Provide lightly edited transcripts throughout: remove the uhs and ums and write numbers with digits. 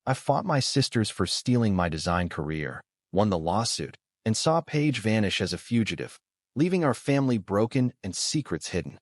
I fought my sisters for stealing my design career, won the lawsuit, and saw Paige vanish as a fugitive, leaving our family broken and secrets hidden.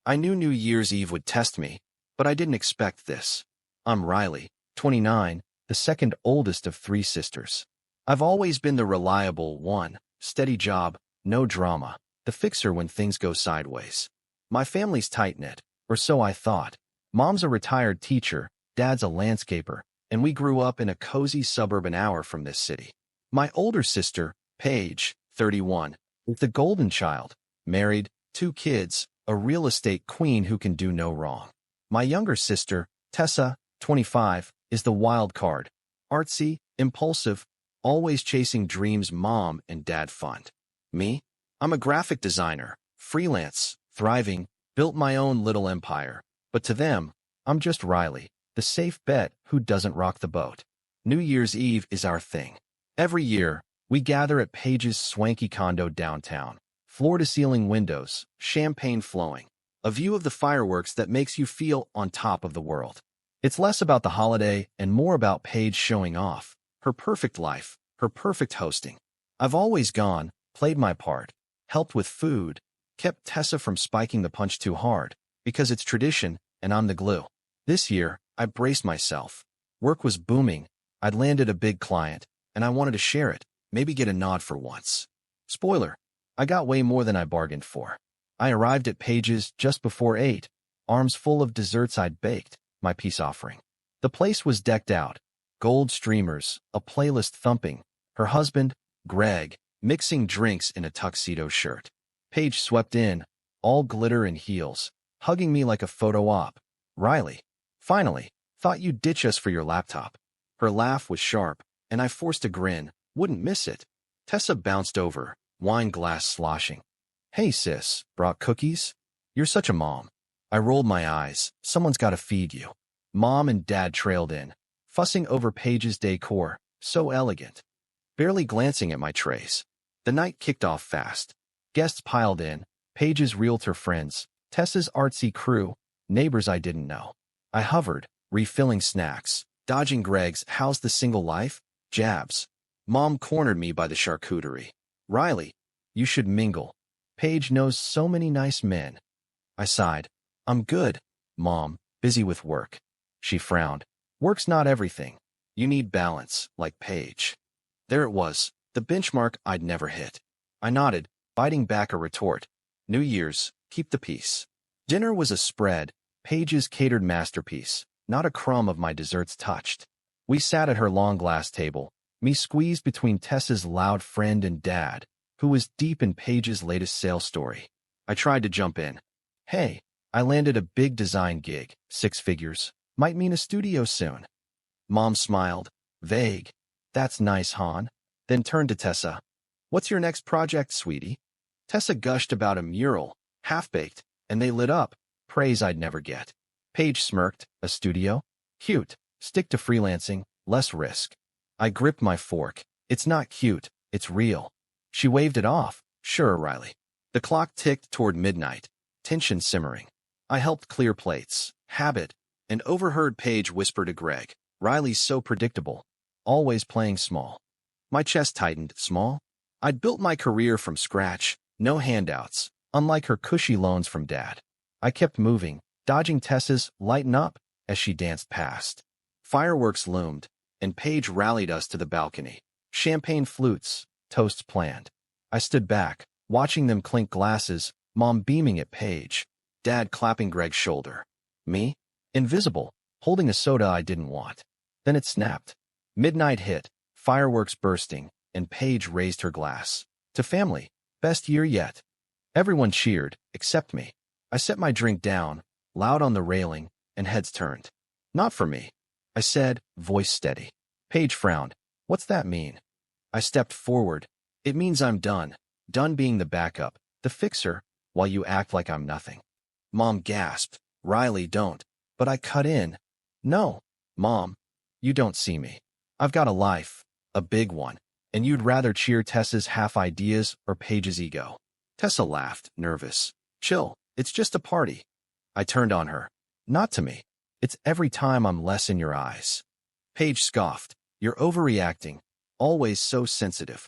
I knew New Year's Eve would test me, but I didn't expect this. I'm Riley, 29, the second oldest of three sisters. I've always been the reliable one, steady job, no drama, the fixer when things go sideways. My family's tight-knit, or so I thought. Mom's a retired teacher, Dad's a landscaper, and we grew up in a cozy suburb an hour from this city. My older sister, Paige, 31, is the golden child, married, 2 kids, a real estate queen who can do no wrong. My younger sister, Tessa, 25, is the wild card, artsy, impulsive, always chasing dreams Mom and Dad fund. Me? I'm a graphic designer, freelance, thriving, built my own little empire. But to them, I'm just Riley, the safe bet who doesn't rock the boat. New Year's Eve is our thing. Every year, we gather at Paige's swanky condo downtown. Floor-to-ceiling windows, champagne flowing. A view of the fireworks that makes you feel on top of the world. It's less about the holiday and more about Paige showing off. Her perfect life, her perfect hosting. I've always gone, played my part, helped with food, kept Tessa from spiking the punch too hard, because it's tradition and I'm the glue. This year, I braced myself. Work was booming, I'd landed a big client, and I wanted to share it, maybe get a nod for once. Spoiler, I got way more than I bargained for. I arrived at Paige's just before 8, arms full of desserts I'd baked, my peace offering. The place was decked out, gold streamers, a playlist thumping, her husband, Greg, mixing drinks in a tuxedo shirt. Paige swept in, all glitter and heels, hugging me like a photo op. Riley, finally, thought you'd ditch us for your laptop. Her laugh was sharp, and I forced a grin, wouldn't miss it. Tessa bounced over, wine glass sloshing. Hey sis, brought cookies? You're such a mom. I rolled my eyes, someone's gotta feed you. Mom and Dad trailed in, fussing over Paige's decor, so elegant. Barely glancing at my trays. The night kicked off fast. Guests piled in, Paige's realtor friends, Tessa's artsy crew, neighbors I didn't know. I hovered, refilling snacks, dodging Greg's "How's the single life?" jabs. Mom cornered me by the charcuterie. Riley, you should mingle. Paige knows so many nice men. I sighed. I'm good, Mom, busy with work. She frowned. Work's not everything. You need balance, like Paige. There it was, the benchmark I'd never hit. I nodded, biting back a retort. New Year's, keep the peace. Dinner was a spread, Paige's catered masterpiece, not a crumb of my desserts touched. We sat at her long glass table, me squeezed between Tessa's loud friend and Dad, who was deep in Paige's latest sales story. I tried to jump in. Hey, I landed a big design gig, 6 figures, might mean a studio soon. Mom smiled, vague. That's nice, hon. Then turned to Tessa. What's your next project, sweetie? Tessa gushed about a mural, half-baked, and they lit up, praise I'd never get. Paige smirked, a studio? Cute, stick to freelancing, less risk. I gripped my fork. It's not cute, it's real. She waved it off. Sure, Riley. The clock ticked toward midnight, tension simmering. I helped clear plates, habit, and overheard Paige whisper to Greg, Riley's so predictable, always playing small. My chest tightened. Small? I'd built my career from scratch, no handouts, unlike her cushy loans from Dad. I kept moving, dodging Tessa's lighten up as she danced past. Fireworks loomed, and Paige rallied us to the balcony. Champagne flutes, toasts planned. I stood back, watching them clink glasses, Mom beaming at Paige, Dad clapping Greg's shoulder. Me? Invisible, holding a soda I didn't want. Then it snapped. Midnight hit, fireworks bursting, and Paige raised her glass. To family, best year yet. Everyone cheered, except me. I set my drink down, loud on the railing, and heads turned. Not for me, I said, voice steady. Paige frowned. What's that mean? I stepped forward. It means I'm done. Done being the backup, the fixer, while you act like I'm nothing. Mom gasped. Riley, don't. But I cut in. No, Mom, you don't see me. I've got a life, a big one, and you'd rather cheer Tessa's half-ideas or Paige's ego. Tessa laughed, nervous. Chill, it's just a party. I turned on her. Not to me. It's every time I'm less in your eyes. Paige scoffed. You're overreacting. Always so sensitive.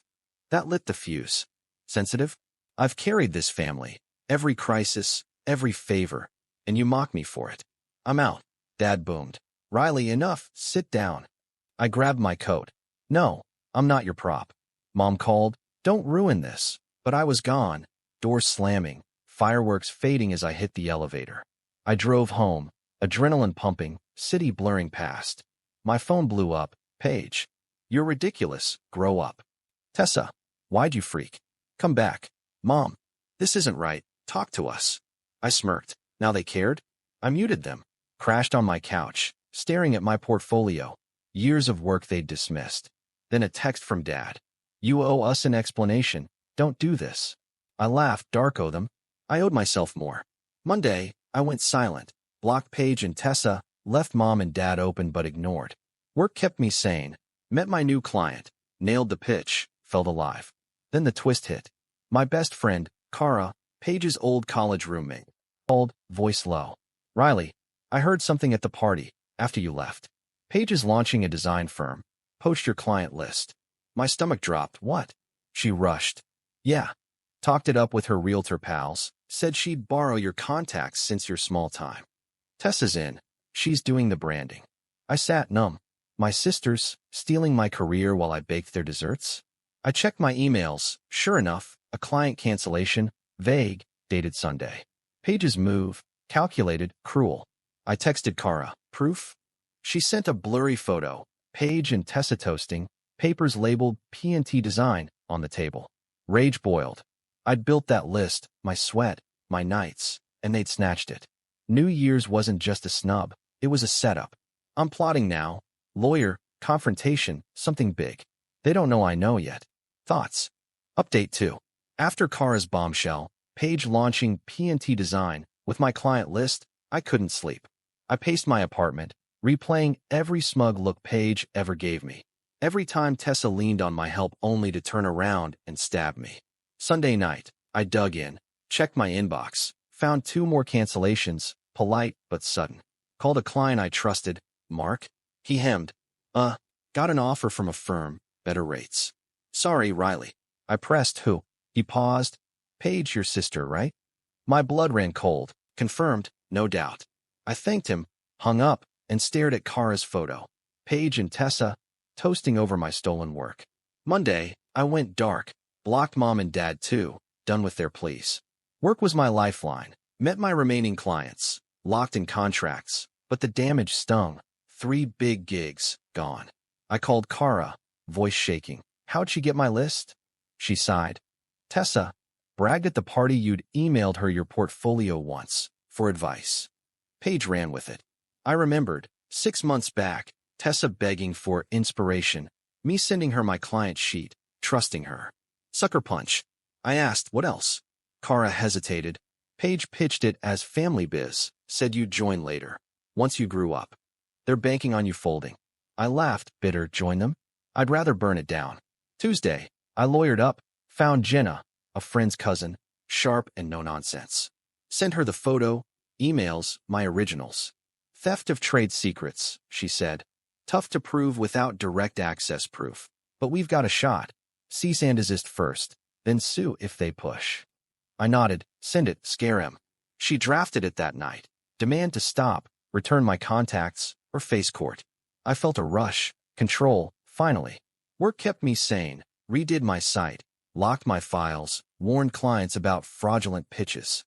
That lit the fuse. Sensitive? I've carried this family. Every crisis, every favor. And you mock me for it. I'm out. Dad boomed. Riley, enough. Sit down. I grabbed my coat. No, I'm not your prop. Mom called. Don't ruin this. But I was gone. Doors slamming. Fireworks fading as I hit the elevator. I drove home. Adrenaline pumping. City blurring past. My phone blew up. Paige. You're ridiculous. Grow up. Tessa. Why'd you freak? Come back. Mom. This isn't right. Talk to us. I smirked. Now they cared? I muted them. Crashed on my couch, staring at my portfolio. Years of work they'd dismissed. Then a text from Dad. You owe us an explanation. Don't do this. I laughed. Darko them. I owed myself more. Monday, I went silent. Blocked Paige and Tessa. Left Mom and Dad open but ignored. Work kept me sane. Met my new client. Nailed the pitch. Felt alive. Then the twist hit. My best friend, Kara, Paige's old college roommate, called, voice low. Riley, I heard something at the party, after you left. Paige is launching a design firm. Post your client list. My stomach dropped. What? She rushed. Yeah. Talked it up with her realtor pals. Said she'd borrow your contacts since you're small time. Tessa's in. She's doing the branding. I sat numb. My sisters, stealing my career while I baked their desserts? I checked my emails. Sure enough, a client cancellation, vague, dated Sunday. Paige's move, calculated, cruel. I texted Kara. Proof? She sent a blurry photo. Paige and Tessa toasting, papers labeled P&T Design on the table. Rage boiled. I'd built that list, my sweat, my nights, and they'd snatched it. New Year's wasn't just a snub. It was a setup. I'm plotting now. Lawyer, confrontation, something big. They don't know I know yet. Thoughts. Update 2. After Kara's bombshell, Paige launching P&T Design, with my client list, I couldn't sleep. I paced my apartment, replaying every smug look Paige ever gave me. Every time Tessa leaned on my help only to turn around and stab me. Sunday night, I dug in, checked my inbox, found 2 more cancellations, polite but sudden. Called a client I trusted, Mark. He hemmed. Got an offer from a firm, better rates. Sorry, Riley. I pressed who. He paused. Paige, your sister, right? My blood ran cold. Confirmed, no doubt. I thanked him, hung up, and stared at Kara's photo. Paige and Tessa, toasting over my stolen work. Monday, I went dark. Blocked Mom and Dad too, done with their pleas. Work was my lifeline. Met my remaining clients. Locked in contracts. But the damage stung. 3 big gigs, gone. I called Kara, voice shaking. How'd she get my list? She sighed. Tessa, bragged at the party you'd emailed her your portfolio once, for advice. Paige ran with it. I remembered, 6 months back, Tessa begging for inspiration, me sending her my client sheet, trusting her. Sucker punch. I asked, what else? Kara hesitated. Paige pitched it as family biz, said you'd join later, once you grew up. They're banking on you folding. I laughed, bitter. Join them? I'd rather burn it down. Tuesday, I lawyered up, found Jenna, a friend's cousin, sharp and no nonsense. Sent her the photo, emails, my originals. Theft of trade secrets, she said. Tough to prove without direct access proof. But we've got a shot. Cease and desist first, then sue if they push. I nodded. Send it, scare him. She drafted it that night. Demand to stop, return my contacts, or face court. I felt a rush, control, finally. Work kept me sane, redid my site, locked my files, warned clients about fraudulent pitches.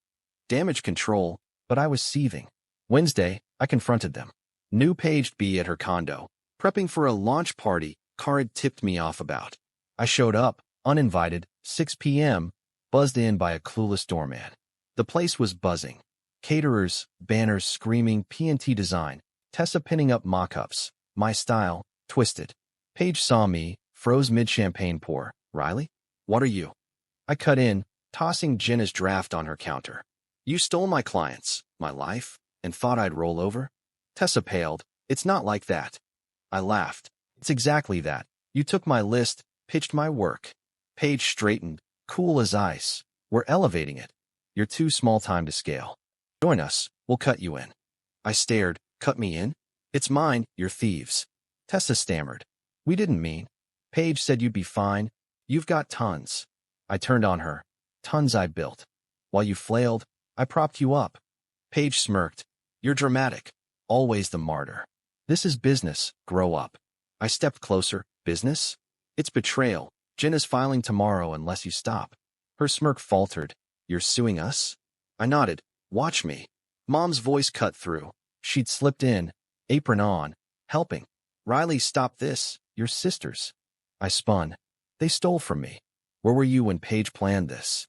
Damage control, but I was seething. Wednesday, I confronted them. New Paige B at her condo, prepping for a launch party Kara tipped me off about. I showed up, uninvited, 6 p.m., buzzed in by a clueless doorman. The place was buzzing. Caterers, banners screaming P&T Design, Tessa pinning up mock-ups, my style, twisted. Paige saw me, froze mid-champagne pour. Riley? What are you? I cut in, tossing Jenna's draft on her counter. You stole my clients, my life, and thought I'd roll over? Tessa paled. It's not like that. I laughed. It's exactly that. You took my list, pitched my work. Paige straightened, cool as ice. We're elevating it. You're too small time to scale. Join us, we'll cut you in. I stared. Cut me in? It's mine, you're thieves. Tessa stammered. We didn't mean. Paige said you'd be fine. You've got tons. I turned on her. Tons I built. While you flailed, I propped you up. Paige smirked. You're dramatic. Always the martyr. This is business. Grow up. I stepped closer. Business? It's betrayal. Jenna's filing tomorrow unless you stop. Her smirk faltered. You're suing us? I nodded. Watch me. Mom's voice cut through. She'd slipped in, apron on, helping. Riley, stop this. Your sisters. I spun. They stole from me. Where were you when Paige planned this?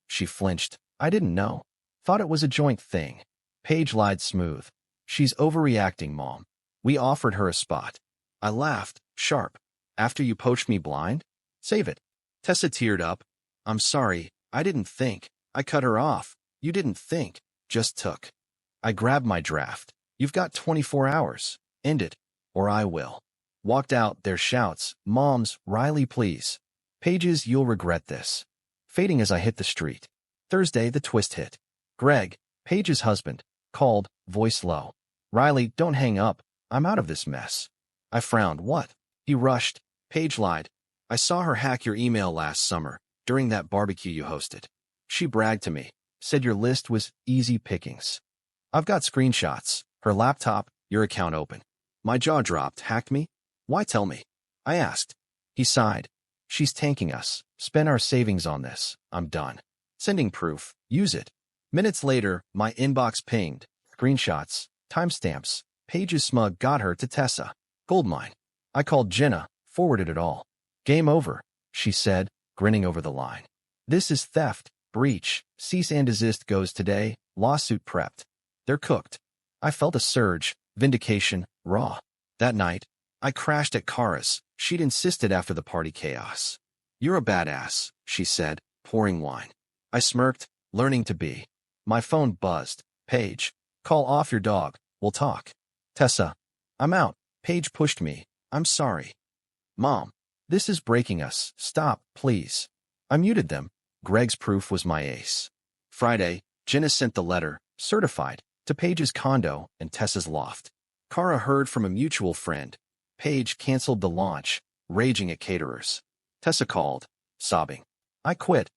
She flinched. I didn't know. Thought it was a joint thing. Paige lied smooth. She's overreacting, Mom. We offered her a spot. I laughed, sharp. After you poached me blind? Save it. Tessa teared up. I'm sorry. I didn't think. I cut her off. You didn't think. Just took. I grabbed my draft. You've got 24 hours. End it. Or I will. Walked out, their shouts. Moms, Riley, please. Paige's, you'll regret this. Fading as I hit the street. Thursday, the twist hit. Greg, Paige's husband, called, voice low. Riley, don't hang up. I'm out of this mess. I frowned. What? He rushed. Paige lied. I saw her hack your email last summer, during that barbecue you hosted. She bragged to me. Said your list was easy pickings. I've got screenshots. Her laptop, your account open. My jaw dropped. Hacked me? Why tell me? I asked. He sighed. She's tanking us. Spend our savings on this. I'm done. Sending proof. Use it. Minutes later, my inbox pinged. Screenshots. Timestamps. Paige's smug got her to Tessa. Goldmine. I called Jenna. Forwarded it all. Game over, she said, grinning over the line. This is theft. Breach. Cease and desist goes today. Lawsuit prepped. They're cooked. I felt a surge. Vindication. Raw. That night, I crashed at Kara's. She'd insisted after the party chaos. You're a badass, she said, pouring wine. I smirked, learning to be. My phone buzzed. Paige. Call off your dog. We'll talk. Tessa. I'm out. Paige pushed me. I'm sorry. Mom. This is breaking us. Stop, please. I muted them. Greg's proof was my ace. Friday, Jenna sent the letter, certified, to Paige's condo and Tessa's loft. Kara heard from a mutual friend. Paige canceled the launch, raging at caterers. Tessa called, sobbing. I quit.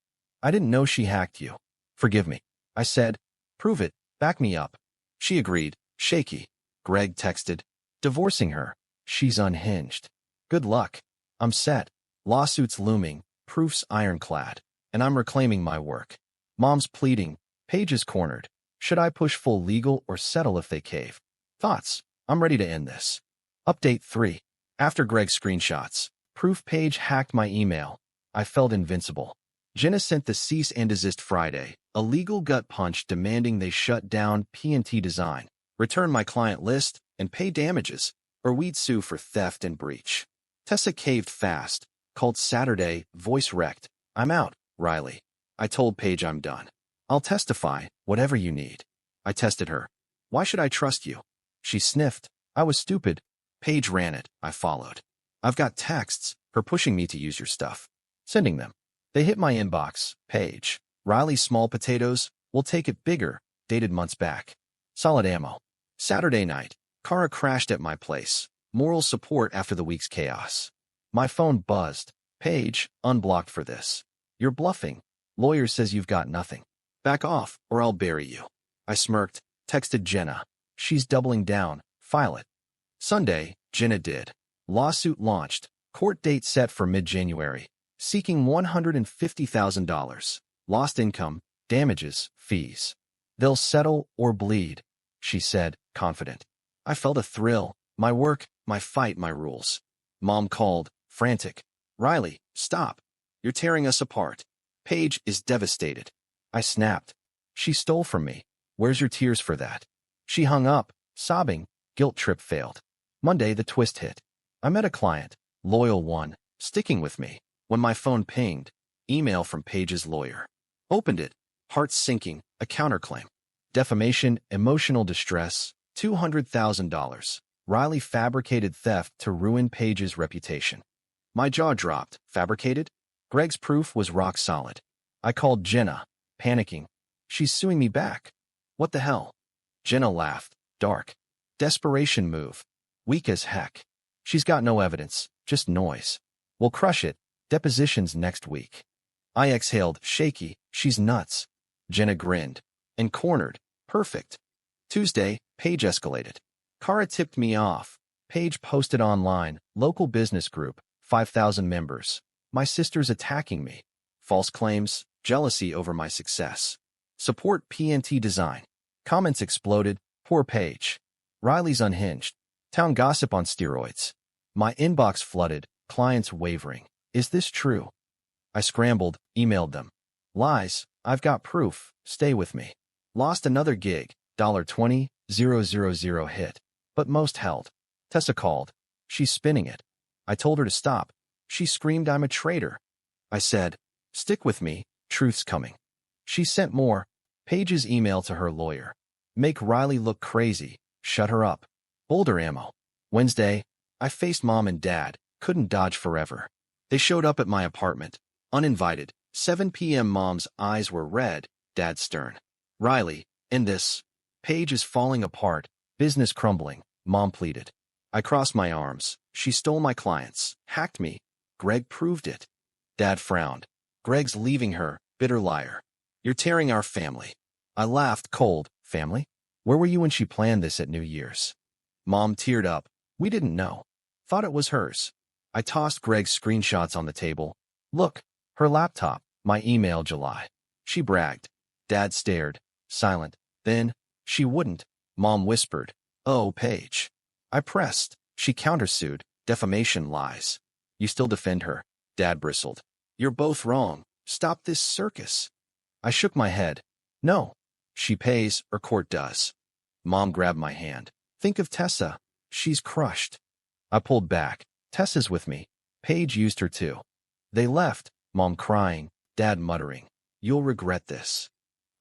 I didn't know she hacked you. Forgive me. I said, prove it. Back me up. She agreed, shaky. Greg texted, divorcing her. She's unhinged. Good luck. I'm set. Lawsuits looming, proofs ironclad, and I'm reclaiming my work. Mom's pleading. Paige is cornered. Should I push full legal or settle if they cave? Thoughts. I'm ready to end this. Update 3. After Greg's screenshots, proof Paige hacked my email. I felt invincible. Jenna sent the cease and desist Friday, a legal gut punch demanding they shut down P&T Design, return my client list, and pay damages, or we'd sue for theft and breach. Tessa caved fast, called Saturday, voice wrecked. I'm out, Riley. I told Paige I'm done. I'll testify, whatever you need. I tested her. Why should I trust you? She sniffed. I was stupid. Paige ran it. I followed. I've got texts, her pushing me to use your stuff. Sending them. They hit my inbox. Paige. Riley small potatoes. We'll take it bigger. Dated months back. Solid ammo. Saturday night. Kara crashed at my place. Moral support after the week's chaos. My phone buzzed. Paige, unblocked for this. You're bluffing. Lawyer says you've got nothing. Back off, or I'll bury you. I smirked, texted Jenna. She's doubling down. File it. Sunday, Jenna did. Lawsuit launched. Court date set for mid-January. Seeking $150,000. Lost income, damages, fees. They'll settle or bleed, she said, confident. I felt a thrill. My work, my fight, my rules. Mom called, frantic. Riley, stop. You're tearing us apart. Paige is devastated. I snapped. She stole from me. Where's your tears for that? She hung up, sobbing. Guilt trip failed. Monday, the twist hit. I met a client, loyal one, sticking with me. When my phone pinged, email from Paige's lawyer. Opened it, heart sinking, a counterclaim. Defamation, emotional distress, $200,000. Riley fabricated theft to ruin Paige's reputation. My jaw dropped. Fabricated? Greg's proof was rock solid. I called Jenna, panicking. She's suing me back. What the hell? Jenna laughed. Dark. Desperation move. Weak as heck. She's got no evidence, just noise. We'll crush it. Depositions next week. I exhaled, shaky. She's nuts. Jenna grinned. And cornered. Perfect. Tuesday, Paige escalated. Kara tipped me off. Paige posted online, local business group, 5,000 members. My sister's attacking me. False claims, jealousy over my success. Support PNT design. Comments exploded. Poor Paige. Riley's unhinged. Town gossip on steroids. My inbox flooded, clients wavering. Is this true? I scrambled, emailed them. Lies, I've got proof, stay with me. Lost another gig, $20,000 hit. But most held. Tessa called. She's spinning it. I told her to stop. She screamed I'm a traitor. I said, stick with me, truth's coming. She sent more. Paige's email to her lawyer. Make Riley look crazy, shut her up. Boulder ammo. Wednesday, I faced mom and dad, couldn't dodge forever. They showed up at my apartment, uninvited. 7 p.m. Mom's eyes were red, dad stern. Riley, in this. Paige is falling apart, business crumbling, mom pleaded. I crossed my arms. She stole my clients, hacked me. Greg proved it. Dad frowned. Greg's leaving her, bitter liar. You're tearing our family. I laughed, cold. Family? Where were you when she planned this at New Year's? Mom teared up. We didn't know. Thought it was hers. I tossed Greg's screenshots on the table. Look, her laptop, my email July. She bragged. Dad stared, silent. Then, she wouldn't. Mom whispered, oh, Paige. I pressed. She countersued, defamation lies. You still defend her. Dad bristled. You're both wrong. Stop this circus. I shook my head. No. She pays, or court does. Mom grabbed my hand. Think of Tessa. She's crushed. I pulled back. Tessa's with me. Paige used her too. They left, Mom crying, Dad muttering. You'll regret this.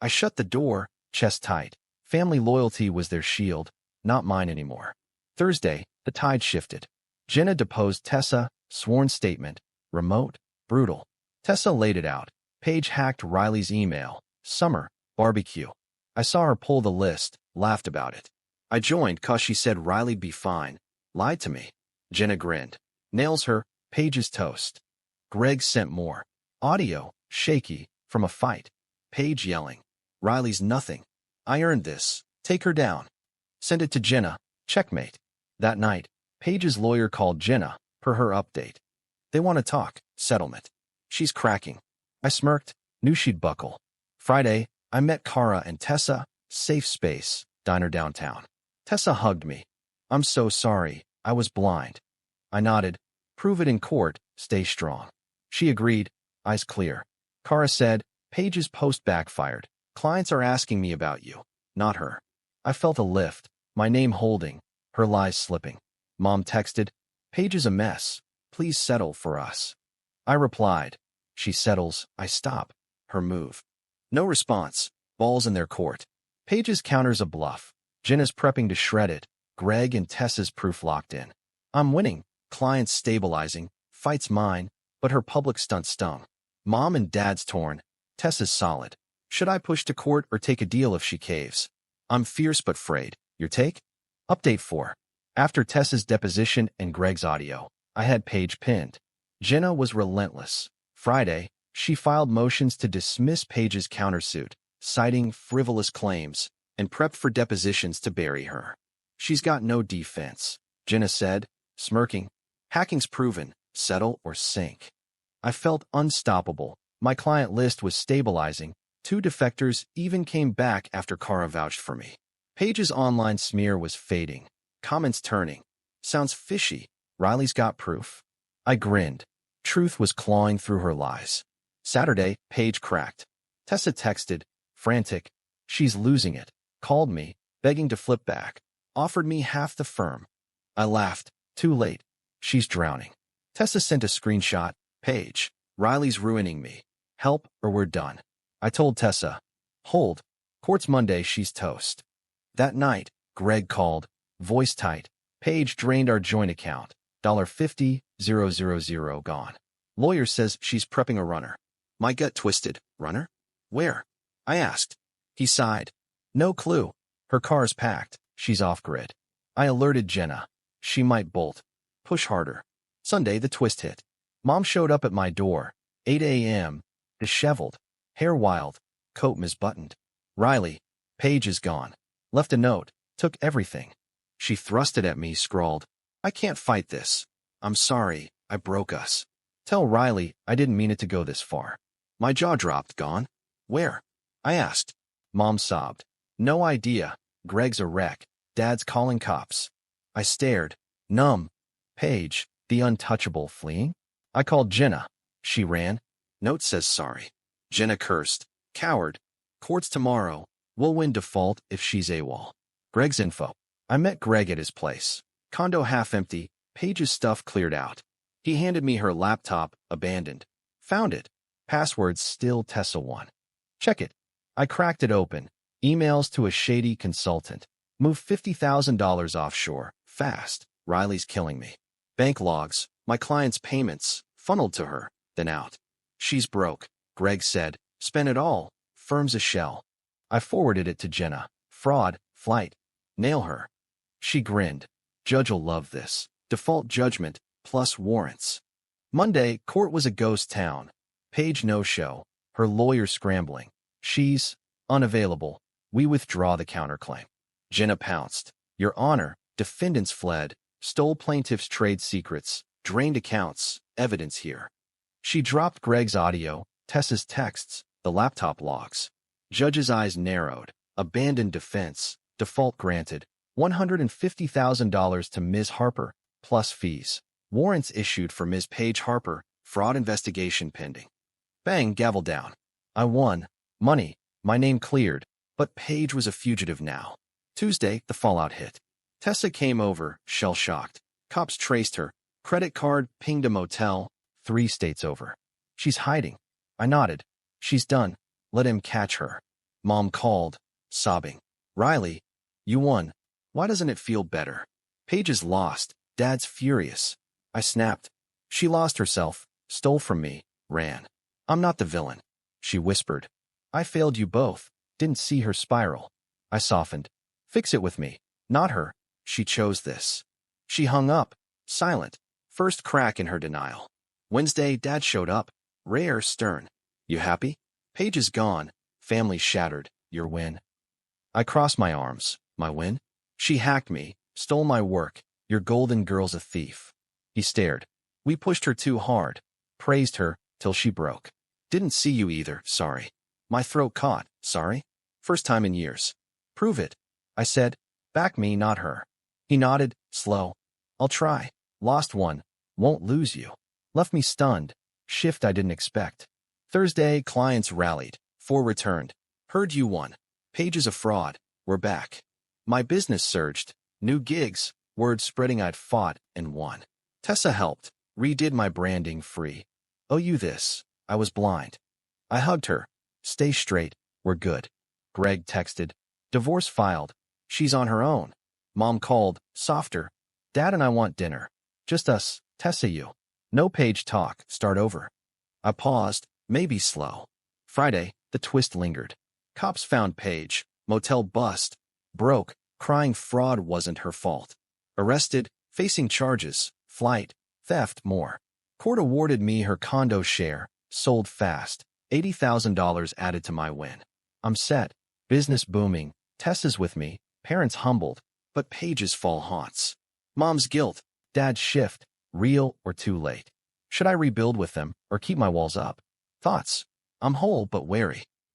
I shut the door, chest tight. Family loyalty was their shield, not mine anymore. Thursday, the tide shifted. Jenna deposed Tessa, sworn statement, remote, brutal. Tessa laid it out. Paige hacked Riley's email. Summer, barbecue. I saw her pull the list, laughed about it. I joined 'cause she said Riley'd be fine. Lied to me. Jenna grinned. Nails her, Paige's toast. Greg sent more. Audio, shaky, from a fight. Paige yelling. Riley's nothing. I earned this. Take her down. Send it to Jenna. Checkmate. That night, Paige's lawyer called Jenna, per her update. They want to talk. Settlement. She's cracking. I smirked, knew she'd buckle. Friday, I met Kara and Tessa, safe space, diner downtown. Tessa hugged me. I'm so sorry, I was blind. I nodded. Prove it in court, stay strong. She agreed, eyes clear. Kara said, Paige's post backfired. Clients are asking me about you, not her. I felt a lift, my name holding, her lies slipping. Mom texted, Paige is a mess. Please settle for us. I replied. She settles, I stop. Her move. No response. Balls in their court. Paige's counters a bluff. Jenna's prepping to shred it. Greg and Tessa's proof locked in. I'm winning. Clients stabilizing. Fight's mine. But her public stunt stung. Mom and Dad's torn. Tessa's solid. Should I push to court or take a deal if she caves? I'm fierce but frayed. Your take? Update 4. After Tessa's deposition and Greg's audio, I had Paige pinned. Jenna was relentless. Friday, she filed motions to dismiss Paige's countersuit, citing frivolous claims, and prepped for depositions to bury her. She's got no defense, Jenna said, smirking. Hacking's proven. Settle or sink. I felt unstoppable. My client list was stabilizing. 2 defectors even came back after Kara vouched for me. Paige's online smear was fading. Comments turning. Sounds fishy. Riley's got proof. I grinned. Truth was clawing through her lies. Saturday, Paige cracked. Tessa texted, frantic. She's losing it. Called me, begging to flip back. Offered me half the firm. I laughed. Too late. She's drowning. Tessa sent a screenshot. Paige, Riley's ruining me. Help or we're done. I told Tessa. Hold. Court's Monday, she's toast. That night, Greg called. Voice tight. Paige drained our joint account. $50,000 gone. Lawyer says she's prepping a runner. My gut twisted. Runner? Where? I asked. He sighed. No clue. Her car's packed. She's off-grid. I alerted Jenna. She might bolt. Push push harder. Sunday, the twist hit. Mom showed up at my door, 8 a.m., disheveled, hair wild, coat misbuttoned. Riley, Paige is gone. Left a note, took everything. She thrust it at me, scrawled, I can't fight this. I'm sorry, I broke us. Tell Riley I didn't mean it to go this far. My jaw dropped. Gone? Where? I asked. Mom sobbed. No idea. Greg's a wreck. Dad's calling cops. I stared, numb. Paige, the untouchable, fleeing? I called Jenna. She ran. Note says sorry. Jenna cursed. Coward. Courts tomorrow. We'll win default if she's AWOL. Greg's info. I met Greg at his place. Condo half empty. Paige's stuff cleared out. He handed me her laptop, abandoned. Found it. Passwords still Tessa1. Check it. I cracked it open. Emails to a shady consultant. Move $50,000 offshore. Fast. Riley's killing me. Bank logs. My client's payments. Funneled to her. Then out. She's broke. Greg said. Spent it all. Firm's a shell. I forwarded it to Jenna. Fraud. Flight. Nail her. She grinned. Judge'll love this. Default judgment, plus warrants. Monday, court was a ghost town. Paige no-show. Her lawyer scrambling. She's unavailable. We withdraw the counterclaim. Jenna pounced. Your Honor, defendants fled, stole plaintiff's trade secrets, drained accounts, evidence here. She dropped Greg's audio, Tessa's texts, the laptop logs. Judge's eyes narrowed. Abandoned defense. Default granted. $150,000 to Ms. Harper, plus fees. Warrants issued for Ms. Paige Harper, fraud investigation pending. Bang, gavel down. I won. Money. My name cleared. But Paige was a fugitive now. Tuesday, the fallout hit. Tessa came over, shell-shocked. Cops traced her. Credit card pinged a motel, 3 states over. She's hiding. I nodded. She's done. Let him catch her. Mom called, sobbing. Riley, you won. Why doesn't it feel better? Paige is lost. Dad's furious. I snapped. She lost herself, stole from me, ran. I'm not the villain. She whispered. I failed you both. Didn't see her spiral. I softened. Fix it with me. Not her. She chose this. She hung up, silent. First crack in her denial. Wednesday, Dad showed up. Rare, stern. You happy? Paige is gone. Family shattered. Your win. I crossed my arms. My win? She hacked me. Stole my work. Your golden girl's a thief. He stared. We pushed her too hard. Praised her, till she broke. Didn't see you either, sorry. My throat caught, sorry. First time in years. Prove it. I said. Back me, not her. He nodded, slow. I'll try. Lost one. Won't lose you. Left me stunned. Shift I didn't expect. Thursday, clients rallied. 4 returned. Heard you won. Paige is a fraud. We're back. My business surged. New gigs. Word spreading I'd fought and won. Tessa helped. Redid my branding free. Owe you this. I was blind. I hugged her. Stay straight. We're good. Greg texted. Divorce filed. She's on her own. Mom called. Softer. Dad and I want dinner. Just us. Tessa you. No Paige talk. Start over. I paused. Maybe slow. Friday, the twist lingered. Cops found Paige. Motel bust. Broke. Crying fraud wasn't her fault. Arrested. Facing charges. Flight. Theft. More. Court awarded me her condo share. Sold fast. $80,000 added to my win. I'm set. Business booming. Tessa's with me. Parents humbled. But Paige's fall haunts. Mom's guilt. Dad's shift. Real or too late. Should I rebuild with them or keep my walls up? Thoughts. I'm whole but wary.